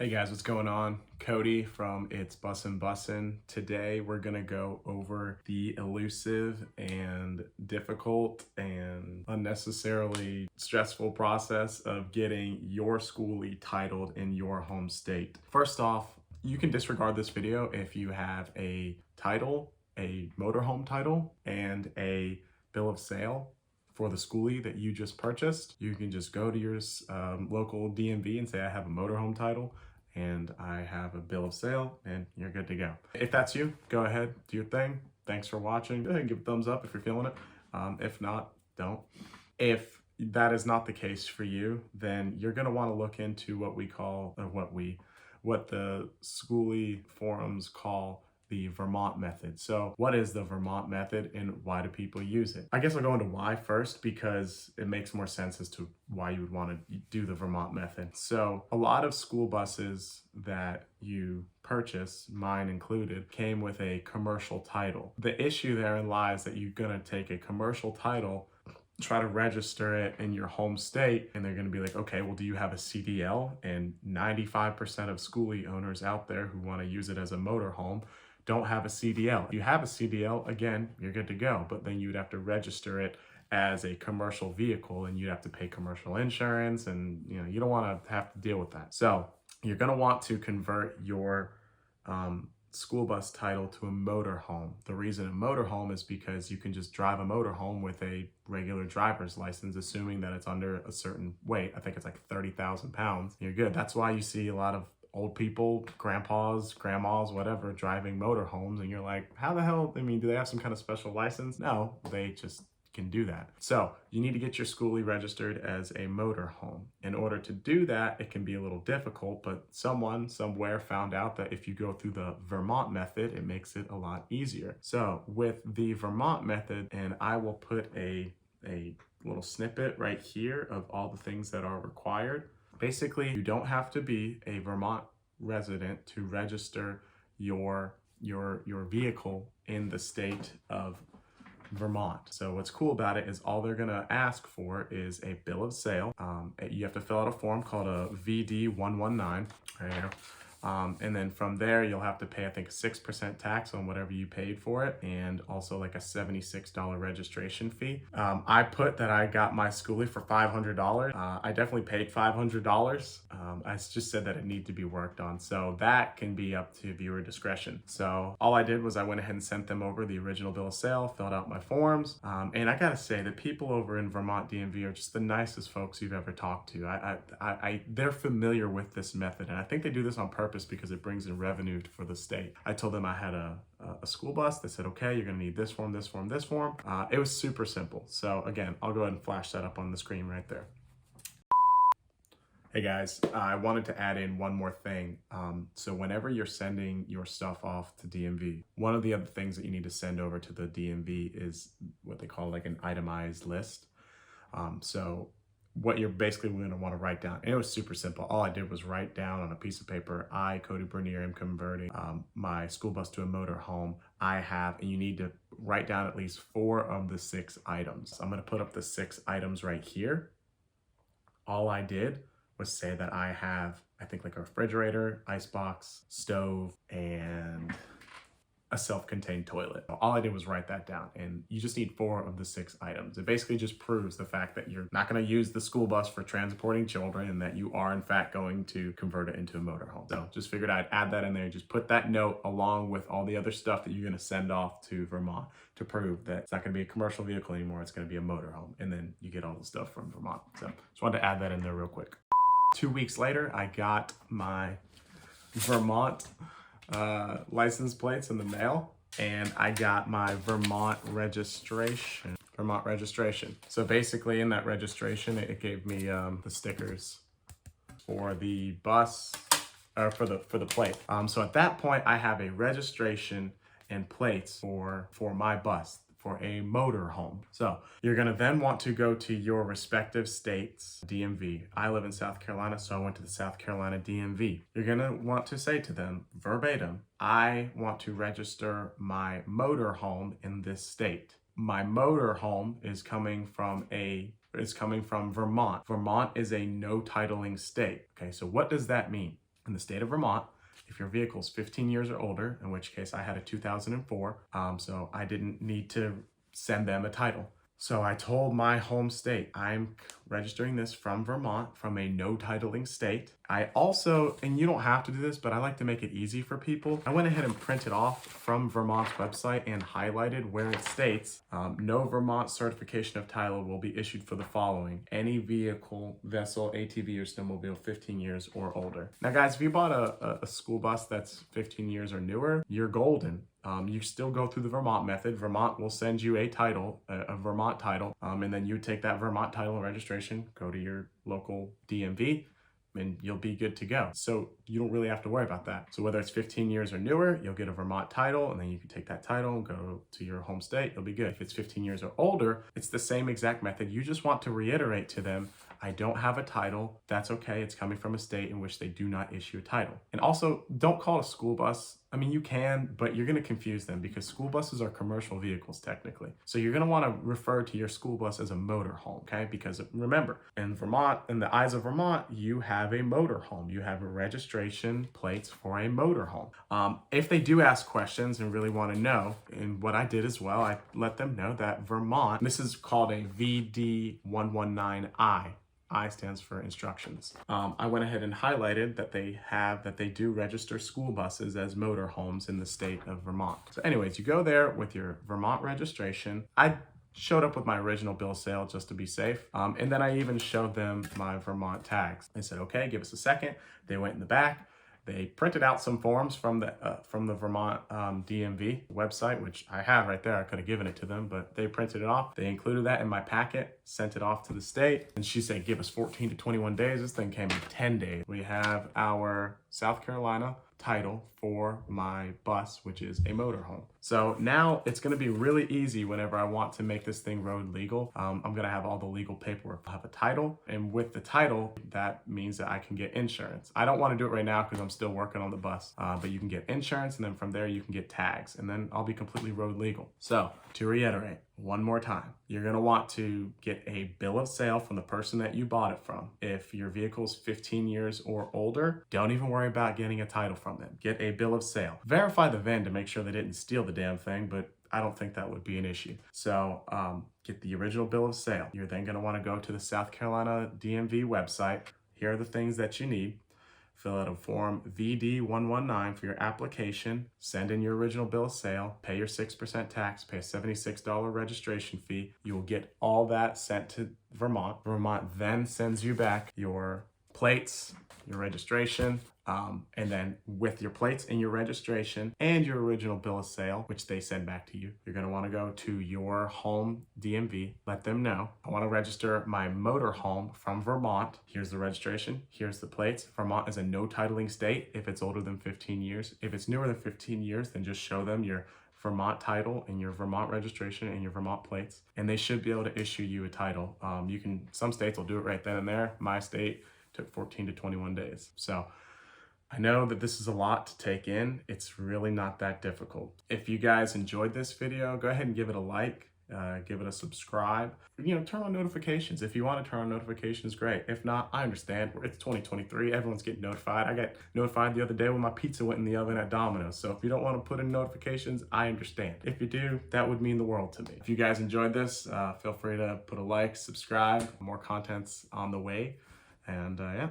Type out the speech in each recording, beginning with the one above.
Hey guys, what's going on? Cody from It's Bussin' Bussin'. Today we're gonna go over the elusive and difficult and unnecessarily stressful process of getting your schoolie titled in your home state. First off, you can disregard this video if you have a title, a motorhome title, and a bill of sale for the schoolie that you just purchased. You can just go to your local DMV and say, I have a motorhome title and I have a bill of sale, and you're good to go. If that's you, go ahead, do your thing. Thanks for watching. Go ahead and give a thumbs up if you're feeling it. If not, don't. If that is not the case for you, then you're gonna wanna look into what we call, or what the schoolie forums call the Vermont method. So what is the Vermont method and why do people use it? I guess I'll go into why first because it makes more sense as to why you would want to do the Vermont method. So a lot of school buses that you purchase, mine included, came with a commercial title. The issue therein lies that you're gonna take a commercial title, try to register it in your home state, and they're going to be like, okay, well, do you have a CDL? And 95% of schoolie owners out there who want to use it as a motorhome don't have a CDL. If you have a CDL, again, you're good to go, but then you'd have to register it as a commercial vehicle and you'd have to pay commercial insurance, and you don't want to have to deal with that. So you're going to want to convert your school bus title to a motorhome. The reason a motorhome is because you can just drive a motorhome with a regular driver's license, assuming that it's under a certain weight. I think it's like 30,000 pounds. You're good. That's why you see a lot of old people, grandpas, grandmas, whatever, driving motorhomes, and you're like, how the hell, do they have some kind of special license? No, they just can do that. So you need to get your schoolie registered as a motorhome. In order to do that, it can be a little difficult, but someone somewhere found out that if you go through the Vermont method, it makes it a lot easier. So with the Vermont method, and I will put a little snippet right here of all the things that are required. Basically, you don't have to be a Vermont resident to register your vehicle in the state of Vermont. So what's cool about it is all they're gonna ask for is a bill of sale. You have to fill out a form called a VD-119 right here. And then from there, you'll have to pay, I think, a 6% tax on whatever you paid for it, and also like a $76 registration fee. I put that I got my schoolie for $500. I definitely paid $500. I just said that it needed to be worked on. So that can be up to viewer discretion. So all I did was I went ahead and sent them over the original bill of sale, filled out my forms. And I gotta say, the people over in Vermont DMV are just the nicest folks you've ever talked to. They're familiar with this method, and I think they do this on purpose because it brings in revenue for the state. I told them I had a school bus. They said, okay, you're gonna need this form, this form, this form. It was super simple. So again, I'll go ahead and flash that up on the screen right there. Hey guys, I wanted to add in one more thing. So whenever you're sending your stuff off to DMV, one of the other things that you need to send over to the DMV is what they call like an itemized list. So what you're basically going to want to write down. And it was super simple. All I did was write down on a piece of paper, I, Cody Bernier, am converting my school bus to a motorhome. And you need to write down at least 4 of the 6 items. I'm going to put up the 6 items right here. All I did was say that I have, I think, like a refrigerator, icebox, stove, and a self-contained toilet. All I did was write that down, and you just need 4 of the 6 items. It basically just proves the fact that you're not going to use the school bus for transporting children and that you are in fact going to convert it into a motorhome. So just figured I'd add that in there. Just put that note along with all the other stuff that you're going to send off to Vermont to prove that it's not going to be a commercial vehicle anymore. It's going to be a motorhome, and then you get all the stuff from Vermont. So just wanted to add that in there real quick. 2 weeks later, I got my Vermont license plates in the mail, and I got my Vermont registration. So basically in that registration, it gave me the stickers for the bus, or for the plate. So at that point, I have a registration and plates for my bus, for a motorhome. So you're gonna then want to go to your respective states DMV. I live in South Carolina, so I went to the South Carolina DMV. You're gonna want to say to them verbatim, I want to register my motorhome in this state. My motorhome is coming from Vermont. Vermont is a no titling state. Okay, so what does that mean? in the state of Vermont, if your vehicle is 15 years or older, in which case I had a 2004, so I didn't need to send them a title. So I told my home state, I'm registering this from Vermont, from a no titling state. I also, and you don't have to do this, but I like to make it easy for people. I went ahead and printed off from Vermont's website and highlighted where it states, no Vermont certification of title will be issued for the following: any vehicle, vessel, ATV, or snowmobile 15 years or older. Now guys, if you bought a school bus that's 15 years or newer, you're golden. You still go through the Vermont method. Vermont will send you a title, a Vermont title, and then you take that Vermont title and registration, go to your local DMV, and you'll be good to go. So you don't really have to worry about that. So whether it's 15 years or newer, you'll get a Vermont title, and then you can take that title and go to your home state, you'll be good. If it's 15 years or older, it's the same exact method. You just want to reiterate to them, I don't have a title. That's okay. It's coming from a state in which they do not issue a title. And also, don't call it a school bus. I mean, you can, but you're going to confuse them because school buses are commercial vehicles technically. So you're going to want to refer to your school bus as a motorhome, okay? Because remember, in Vermont, in the eyes of Vermont, you have a motorhome. You have a registration plates for a motorhome. If they do ask questions and really want to know, and what I did as well, I let them know that Vermont, this is called a VD119I. I stands for instructions. I went ahead and highlighted that they do register school buses as motorhomes in the state of Vermont. So anyways, you go there with your Vermont registration. I showed up with my original bill of sale just to be safe. And then I even showed them my Vermont tags. They said, okay, give us a second. They went in the back. They printed out some forms from the Vermont DMV website, which I have right there. I could have given it to them, but they printed it off. They included that in my packet, sent it off to the state, and she said, give us 14 to 21 days. This thing came in 10 days. We have our South Carolina title for my bus, which is a motorhome. So now it's going to be really easy whenever I want to make this thing road legal. I'm going to have all the legal paperwork. I'll have a title, and with the title, that means that I can get insurance. I don't want to do it right now because I'm still working on the bus, but you can get insurance, and then from there you can get tags, and then I'll be completely road legal. So to reiterate one more time, you're going to want to get a bill of sale from the person that you bought it from. If your vehicle's 15 years or older, don't even worry about getting a title from them. Get a bill of sale. Verify the VIN to make sure they didn't steal the damn thing, but I don't think that would be an issue. So get the original bill of sale. You're then going to want to go to the South Carolina DMV website. Here are the things that you need. Fill out a form VD119 for your application, send in your original bill of sale, pay your 6% tax, pay a $76 registration fee. You will get all that sent to Vermont. Vermont then sends you back your plates, your registration, and then with your plates and your registration and your original bill of sale, which they send back to you, you're going to want to go to your home DMV, let them know, I want to register my motor home from Vermont. Here's the registration. Here's the plates. Vermont is a no titling state if it's older than 15 years. If it's newer than 15 years, then just show them your Vermont title and your Vermont registration and your Vermont plates, and they should be able to issue you a title. Some states will do it right then and there. My state took 14 to 21 days. So I know that this is a lot to take in. It's really not that difficult. If you guys enjoyed this video, go ahead and give it a like, give it a subscribe. Turn on notifications. If you want to turn on notifications, great. If not, I understand. It's 2023. Everyone's getting notified. I got notified the other day when my pizza went in the oven at Domino's. So if you don't want to put in notifications, I understand. If you do, that would mean the world to me. If you guys enjoyed this, feel free to put a like, subscribe. More content's on the way. And yeah.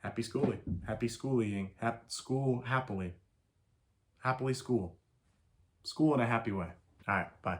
Happy schooling. Happy schooling. School happily. Happily school. School in a happy way. All right, bye.